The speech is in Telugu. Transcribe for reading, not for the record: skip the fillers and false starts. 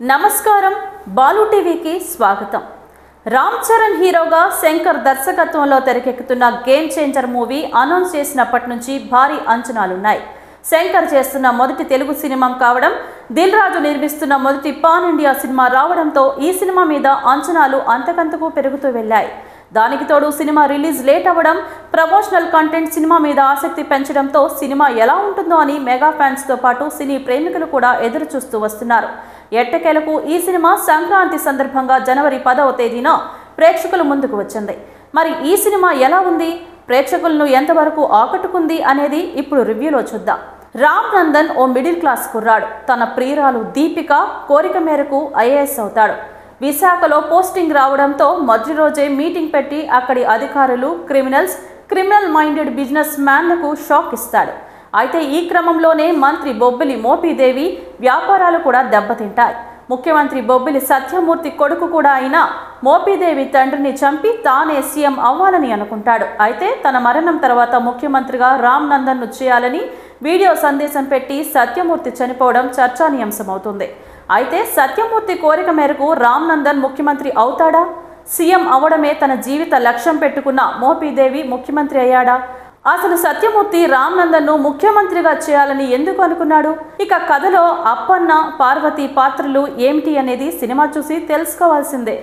నమస్కారం బాలు టీవీకి స్వాగతం। రామ్ చరణ్ హీరోగా శంకర్ దర్శకత్వంలో తెరకెక్కుతున్న గేమ్ చేంజర్ మూవీ అనౌన్స్ చేసినప్పటి నుంచి భారీ అంచనాలున్నాయి। శంకర్ చేస్తున్న మొదటి తెలుగు సినిమా కావడం, దిల్ రాజు నిర్మిస్తున్న మొదటి పాన్ ఇండియా సినిమా రావడంతో ఈ సినిమా మీద అంచనాలు అంతకంతకు పెరుగుతూ వెళ్ళాయి। దానికి తోడు సినిమా రిలీజ్ లేట్ అవ్వడం, ప్రమోషనల్ కంటెంట్ సినిమా మీద ఆసక్తి పెంచడంతో సినిమా ఎలా ఉంటుందో అని మెగా ఫ్యాన్స్ తో పాటు సినీ ప్రేమికులు కూడా ఎదురు చూస్తూ వస్తున్నారు। ఎట్టకేలకు ఈ సినిమా సంక్రాంతి సందర్భంగా జనవరి 10వ తేదీన ప్రేక్షకుల ముందుకు వచ్చింది। మరి ఈ సినిమా ఎలా ఉంది, ప్రేక్షకులను ఎంతవరకు ఆకట్టుకుంది అనేది ఇప్పుడు రివ్యూలో చూద్దాం। రామ్ నందన్ ఓ మిడిల్ క్లాస్ కుర్రాడు। తన ప్రియురాలు దీపిక కోరిక మేరకు ఐఏఎస్ అవుతాడు। విశాఖలో పోస్టింగ్ రావడంతో మొదటి రోజే మీటింగ్ పెట్టి అక్కడి అధికారులు క్రిమినల్ మైండెడ్ బిజినెస్ మ్యాన్లకు షాక్ ఇస్తాడు। అయితే ఈ క్రమంలోనే మంత్రి బొబ్బిలి మోపిదేవి వ్యాపారాలు కూడా దెబ్బతింటాయి। ముఖ్యమంత్రి బొబ్బిలి సత్యమూర్తి కొడుకు కూడా అయిన మోపిదేవి తండ్రిని చంపి తానే సీఎం అవ్వాలని అనుకుంటాడు। అయితే తన మరణం తర్వాత ముఖ్యమంత్రిగా రామ్ నందన్ను చేయాలని వీడియో సందేశం పెట్టి సత్యమూర్తి చనిపోవడం చర్చానీయాంశమవుతుంది। అయితే సత్యమూర్తి కోరిక మేరకు రామ్ నందన్ ముఖ్యమంత్రి అవుతాడా? సీఎం అవడమే తన జీవిత లక్ష్యం పెట్టుకున్న మోపిదేవి ముఖ్యమంత్రి అయ్యాడా? అసలు సత్యమూర్తి రామ్ నందన్ను ముఖ్యమంత్రిగా చేయాలని ఎందుకు అనుకున్నాడు? ఇక కథలో అప్పన్న, పార్వతి పాత్రలు ఏమిటి అనేది సినిమా చూసి తెలుసుకోవాల్సిందే।